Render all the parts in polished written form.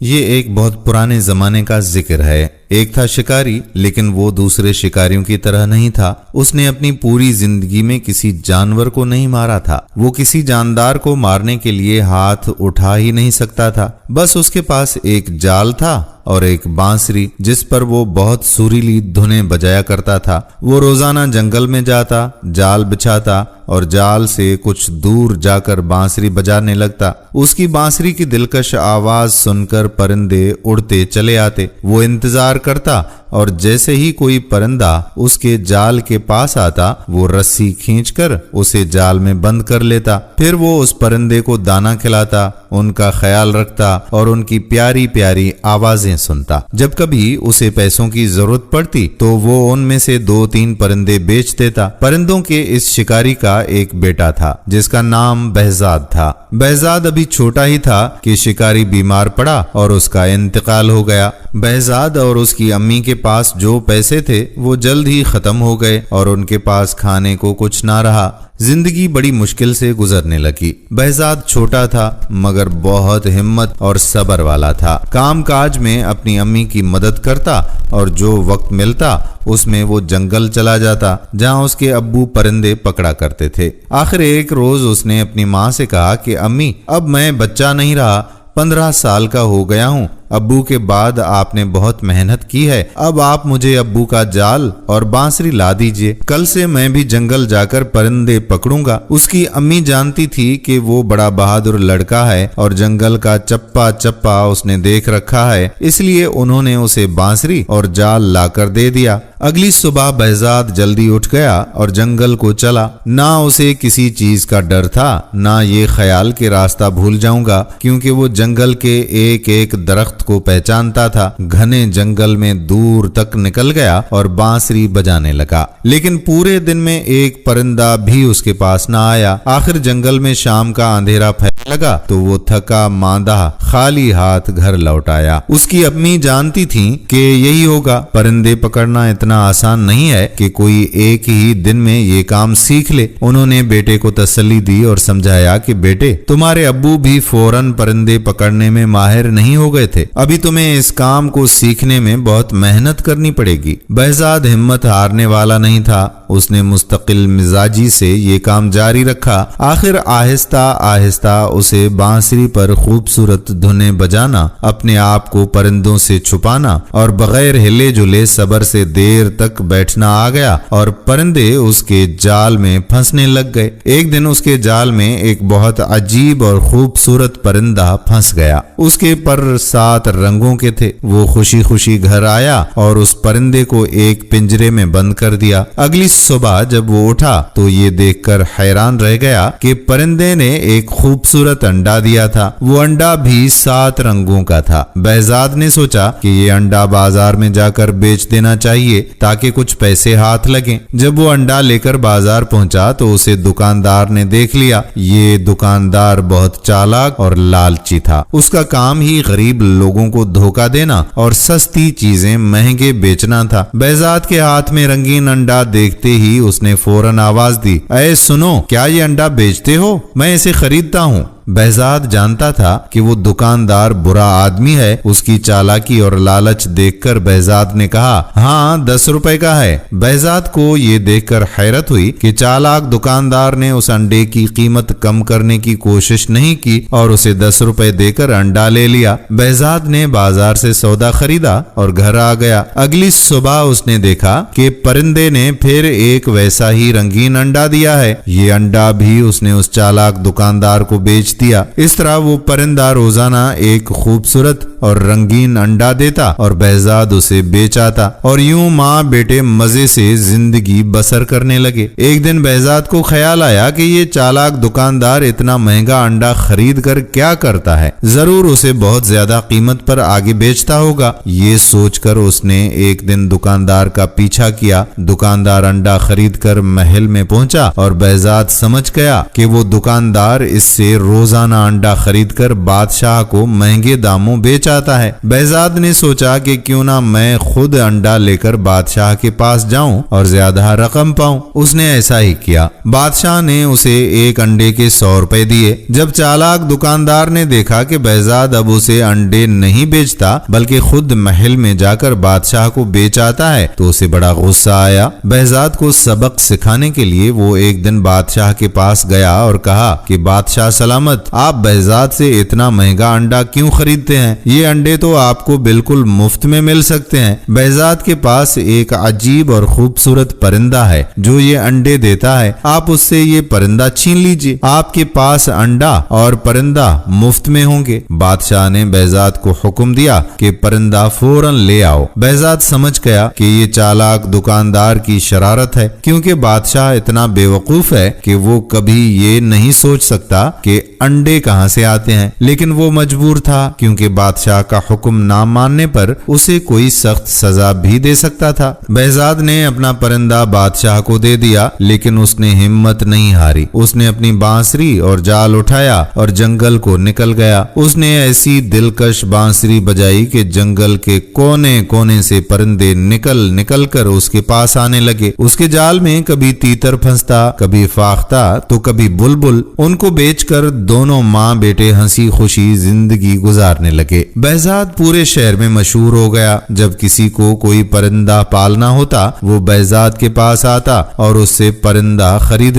یہ ایک بہت پرانے زمانے کا ذکر ہے۔ ایک تھا شکاری، لیکن وہ دوسرے شکاریوں کی طرح نہیں تھا۔ اس نے اپنی پوری زندگی میں کسی جانور کو نہیں مارا تھا۔ وہ کسی جاندار کو مارنے کے لیے ہاتھ اٹھا ہی نہیں سکتا تھا۔ بس اس کے پاس ایک جال تھا اور ایک بانسری جس پر وہ بہت سریلی دھنیں بجایا کرتا تھا۔ وہ روزانہ جنگل میں جاتا، جال بچھاتا اور جال سے کچھ دور جا کر بانسری بجانے لگتا۔ اس کی بانسری کی دلکش آواز سن کر پرندے اڑتے چلے آتے۔ وہ انتظار کرتا اور جیسے ہی کوئی پرندہ اس کے جال کے پاس آتا، وہ رسی کھینچ کر اسے جال میں بند کر لیتا۔ پھر وہ اس پرندے کو دانہ کھلاتا، ان کا خیال رکھتا اور ان کی پیاری پیاری آوازیں سنتا۔ جب کبھی اسے پیسوں کی ضرورت پڑتی تو وہ ان میں سے 2-3 پرندے بیچ دیتا۔ پرندوں کے اس شکاری کا ایک بیٹا تھا جس کا نام بہزاد تھا۔ بہزاد ابھی چھوٹا ہی تھا کہ شکاری بیمار پڑا اور اس کا انتقال ہو گیا۔ بہزاد اور اس کی امی کے پاس جو پیسے تھے وہ جلد ہی ختم ہو گئے اور ان کے پاس کھانے کو کچھ نہ رہا۔ زندگی بڑی مشکل سے گزرنے لگی۔ بہزاد چھوٹا تھا مگر بہت ہمت اور صبر والا تھا۔ کام کاج میں اپنی امی کی مدد کرتا اور جو وقت ملتا اس میں وہ جنگل چلا جاتا جہاں اس کے ابو پرندے پکڑا کرتے تھے۔ آخر ایک روز اس نے اپنی ماں سے کہا کہ امی، اب میں بچہ نہیں رہا، 15 سال کا ہو گیا ہوں۔ ابو کے بعد آپ نے بہت محنت کی ہے، اب آپ مجھے ابو کا جال اور بانسری لا دیجئے، کل سے میں بھی جنگل جا کر پرندے پکڑوں گا۔ اس کی امی جانتی تھی کہ وہ بڑا بہادر لڑکا ہے اور جنگل کا چپا چپا اس نے دیکھ رکھا ہے، اس لیے انہوں نے اسے بانسری اور جال لا کر دے دیا۔ اگلی صبح بہزاد جلدی اٹھ گیا اور جنگل کو چلا۔ نہ اسے کسی چیز کا ڈر تھا، نہ یہ خیال کہ راستہ بھول جاؤں گا، کیونکہ وہ جنگل کے ایک ایک درخت کو پہچانتا تھا۔ گھنے جنگل میں دور تک نکل گیا اور بانسری بجانے لگا، لیکن پورے دن میں ایک پرندہ بھی اس کے پاس نہ آیا۔ آخر جنگل میں شام کا اندھیرا پھیلنے لگا تو وہ تھکا ماندہ خالی ہاتھ گھر لوٹ آیا۔ اس کی امی جانتی تھی کہ یہی ہوگا، پرندے پکڑنا اتنا آسان نہیں ہے کہ کوئی ایک ہی دن میں یہ کام سیکھ لے۔ انہوں نے بیٹے کو تسلی دی اور سمجھایا کہ بیٹے، تمہارے ابو بھی فوراً پرندے پکڑنے میں ماہر نہیں ہو گئے تھے، ابھی تمہیں اس کام کو سیکھنے میں بہت محنت کرنی پڑے گی۔ بہزاد ہمت ہارنے والا نہیں تھا، اس نے مستقل مزاجی سے یہ کام جاری رکھا۔ آخر آہستہ آہستہ اسے بانسری پر خوبصورت دھنیں بجانا، اپنے آپ کو پرندوں سے چھپانا اور بغیر ہلے جلے صبر سے دیر تک بیٹھنا آ گیا اور پرندے اس کے جال میں پھنسنے لگ گئے۔ ایک دن اس کے جال میں ایک بہت عجیب اور خوبصورت پرندہ پھنس گیا۔ اس کے پر 7 رنگوں کے تھے۔ وہ خوشی خوشی گھر آیا اور اس پرندے کو ایک پنجرے میں بند کر دیا۔ اگلی صبح جب وہ اٹھا تو یہ دیکھ کر حیران رہ گیا کہ پرندے نے ایک خوبصورت انڈا دیا تھا۔ وہ انڈا بھی 7 رنگوں کا تھا۔ بہزاد نے سوچا کہ یہ انڈا بازار میں جا کر بیچ دینا چاہیے تاکہ کچھ پیسے ہاتھ لگیں۔ جب وہ انڈا لے کر بازار پہنچا تو اسے دکاندار نے دیکھ لیا۔ یہ دکاندار بہت چالاک اور لالچی تھا۔ اس کا کام ہی غریب لوگوں کو دھوکہ دینا اور سستی چیزیں مہنگے بیچنا تھا۔ بہزاد کے ہاتھ میں رنگین انڈا دیکھتے ہی اس نے فوراً آواز دی، اے سنو، کیا یہ انڈا بیچتے ہو؟ میں اسے خریدتا ہوں۔ بہزاد جانتا تھا کہ وہ دکاندار برا آدمی ہے۔ اس کی چالاکی اور لالچ دیکھ کر بہزاد نے کہا، ہاں 10 روپے کا ہے۔ بہزاد کو یہ دیکھ کر حیرت ہوئی کہ چالاک دکاندار نے اس انڈے کی قیمت کم کرنے کی کوشش نہیں کی اور اسے 10 روپے دے کر انڈا لے لیا۔ بہزاد نے بازار سے سودا خریدا اور گھر آ گیا۔ اگلی صبح اس نے دیکھا کہ پرندے نے پھر ایک ویسا ہی رنگین انڈا دیا ہے۔ یہ انڈا بھی اس نے اس چالاک دکاندار کو بیچ دیا۔ اس طرح وہ پرندہ روزانہ ایک خوبصورت اور رنگین انڈا دیتا اور بہزاد اسے بیچ آتا اور یوں ماں بیٹے مزے سے زندگی بسر کرنے لگے۔ ایک دن بہزاد کو خیال آیا کہ یہ چالاک دکاندار اتنا مہنگا انڈا خرید کر کیا کرتا ہے، ضرور اسے بہت زیادہ قیمت پر آگے بیچتا ہوگا۔ یہ سوچ کر اس نے ایک دن دکاندار کا پیچھا کیا۔ دکاندار انڈا خرید کر محل میں پہنچا اور بہزاد سمجھ گیا کہ وہ دکاندار اس سے روز روزانہ انڈا خرید کر بادشاہ کو مہنگے داموں بیچ آتا ہے۔ بہزاد نے سوچا کہ کیوں نہ میں خود انڈا لے کر بادشاہ کے پاس جاؤں اور زیادہ رقم پاؤں۔ اس نے ایسا ہی کیا۔ بادشاہ نے اسے ایک انڈے کے 100 روپے دیے۔ جب چالاک دکاندار نے دیکھا کہ بہزاد اب اسے انڈے نہیں بیچتا بلکہ خود محل میں جا کر بادشاہ کو بیچ آتا ہے تو اسے بڑا غصہ آیا۔ بہزاد کو سبق سکھانے کے لیے وہ ایک دن بادشاہ کے پاس گیا اور کہا کہ بادشاہ سلامت، آپ بہزاد سے اتنا مہنگا انڈا کیوں خریدتے ہیں؟ یہ انڈے تو آپ کو بالکل مفت میں مل سکتے ہیں۔ بہزاد کے پاس ایک عجیب اور خوبصورت پرندہ ہے جو یہ انڈے دیتا ہے، آپ اس سے یہ پرندہ چھین لیجئے، آپ کے پاس انڈا اور پرندہ مفت میں ہوں گے۔ بادشاہ نے بہزاد کو حکم دیا کہ پرندہ فوراً لے آؤ۔ بہزاد سمجھ گیا کہ یہ چالاک دکاندار کی شرارت ہے، کیونکہ بادشاہ اتنا بے وقوف ہے کہ وہ کبھی یہ نہیں سوچ سکتا کہ انڈے کہاں سے آتے ہیں، لیکن وہ مجبور تھا کیونکہ بادشاہ کا حکم نہ ماننے پر اسے کوئی سخت سزا بھی دے سکتا تھا۔ بہزاد نے اپنا پرندہ بادشاہ کو دے دیا، لیکن اس نے ہمت نہیں ہاری۔ اس نے اپنی بانسری اور جال اٹھایا اور جنگل کو نکل گیا۔ اس نے ایسی دلکش بانسری بجائی کہ جنگل کے کونے کونے سے پرندے نکل نکل کر اس کے پاس آنے لگے۔ اس کے جال میں کبھی تیتر پھنستا، کبھی فاختہ تو کبھی بلبل۔ ان کو بیچ کر دونوں ماں بیٹے ہنسی خوشی زندگی گزارنے لگے۔ بہزاد پورے شہر میں مشہور ہو گیا۔ جب کسی کو کوئی پرندہ پالنا ہوتا وہ بہزاد کے پاس آتا اور اس سے پرندہ خرید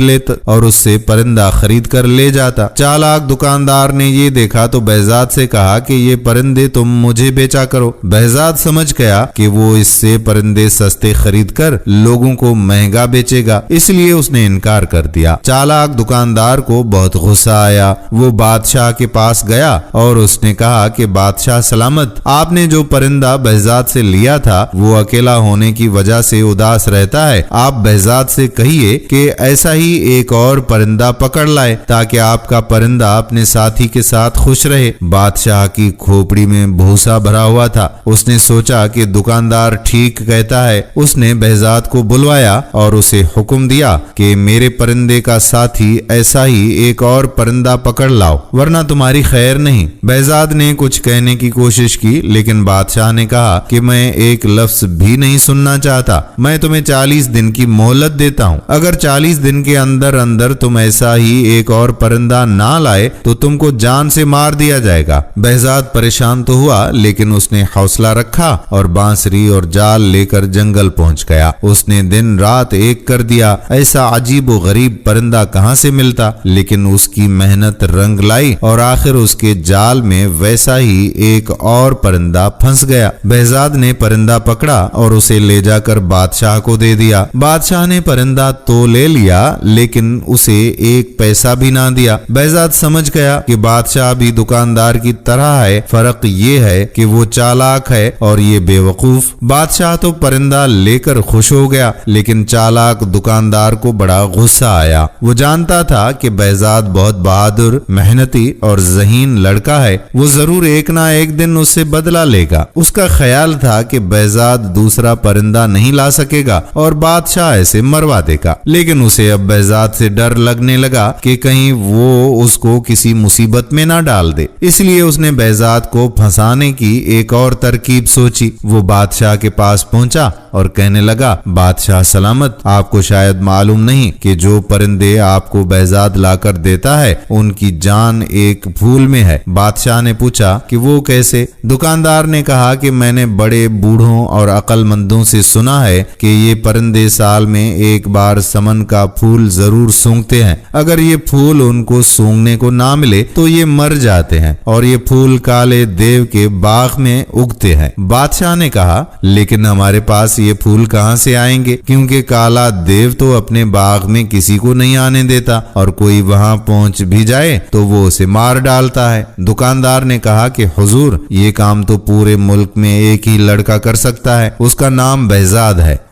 کر لے جاتا۔ چالاک دکاندار نے یہ دیکھا تو بہزاد سے کہا کہ یہ پرندے تم مجھے بیچا کرو۔ بہزاد سمجھ گیا کہ وہ اس سے پرندے سستے خرید کر لوگوں کو مہنگا بیچے گا، اس لیے اس نے انکار کر دیا۔ چالاک دکاندار کو بہت غصہ آیا۔ وہ بادشاہ کے پاس گیا اور اس نے کہا کہ بادشاہ سلامت، آپ نے جو پرندہ بہزاد سے لیا تھا وہ اکیلا ہونے کی وجہ سے اداس رہتا ہے۔ آپ بہزاد سے کہیے کہ ایسا ہی ایک اور پرندہ پکڑ لائے تاکہ آپ کا پرندہ اپنے ساتھی کے ساتھ خوش رہے۔ بادشاہ کی کھوپڑی میں بھوسا بھرا ہوا تھا۔ اس نے سوچا کہ دکاندار ٹھیک کہتا ہے۔ اس نے بہزاد کو بلوایا اور اسے حکم دیا کہ میرے پرندے کا ساتھی ایسا ہی ایک اور پرندہ پکڑ لاؤ ورنہ تمہاری خیر نہیں۔ بہزاد نے کچھ کہنے کی کوشش کی لیکن بادشاہ نے کہا کہ میں ایک لفظ بھی نہیں سننا چاہتا۔ میں تمہیں 40 دن کی مہلت دیتا ہوں۔ اگر 40 دن کے اندر اندر تم ایسا ہی ایک اور پرندہ نہ لائے تو تم کو جان سے مار دیا جائے گا۔ بہزاد پریشان تو ہوا لیکن اس نے حوصلہ رکھا اور بانسری اور جال لے کر جنگل پہنچ گیا۔ اس نے دن رات ایک کر دیا، ایسا عجیب و غریب پرندہ کہاں سے ملتا، لیکن اس کی محنت رنگ لائی اور آخر اس کے جال میں ویسا ہی ایک اور پرندہ پھنس گیا۔ بہزاد نے پرندہ پکڑا اور اسے لے جا کر بادشاہ کو دے دیا۔ بادشاہ نے پرندہ تو لے لیا لیکن اسے ایک پیسہ بھی نہ دیا۔ بہزاد سمجھ گیا کہ بادشاہ بھی دکاندار کی طرح ہے، فرق یہ ہے کہ وہ چالاک ہے اور یہ بے وقوف۔ بادشاہ تو پرندہ لے کر خوش ہو گیا لیکن چالاک دکاندار کو بڑا غصہ آیا۔ وہ جانتا تھا کہ بہزاد بہت بہادر، محنتی اور ذہین لڑکا ہے، وہ ضرور ایک نہ ایک دن اس سے بدلہ لے گا۔ اس کا خیال تھا کہ بہزاد دوسرا پرندہ نہیں لا سکے گا اور بادشاہ ایسے مروا دے گا، لیکن اسے اب بہزاد سے ڈر لگنے لگا کہ کہیں وہ اس کو کسی مصیبت میں نہ ڈال دے۔ اس لیے اس نے بہزاد کو پھنسانے کی ایک اور ترکیب سوچی۔ وہ بادشاہ کے پاس پہنچا اور کہنے لگا، بادشاہ سلامت، آپ کو شاید معلوم نہیں کہ جو پرندے آپ کو بہزاد لا کر دیتا ہے ان کی جان ایک پھول میں ہے۔ بادشاہ نے پوچھا کہ وہ کیسے؟ دکاندار نے کہا کہ میں نے بڑے بوڑھوں اور عقل مندوں سے سنا ہے کہ یہ پرندے سال میں ایک بار سمن کا پھول ضرور سونگتے ہیں، اگر یہ پھول ان کو سونگنے کو نہ ملے تو یہ مر جاتے ہیں اور یہ پھول کالے دیو کے باغ میں اگتے ہیں۔ بادشاہ نے کہا، لیکن ہمارے پاس یہ پھول کہاں سے آئیں گے، کیونکہ کالا دیو تو اپنے باغ میں کسی کو نہیں آنے دیتا اور کوئی وہاں پہنچ بھی جائے تو وہ اسے مار ڈالتا ہے۔ دکاندار نے کہا کہ حضور، یہ کام تو پورے ملک میں ایک ہی لڑکا کر سکتا ہے، اس کا نام بہزاد ہے،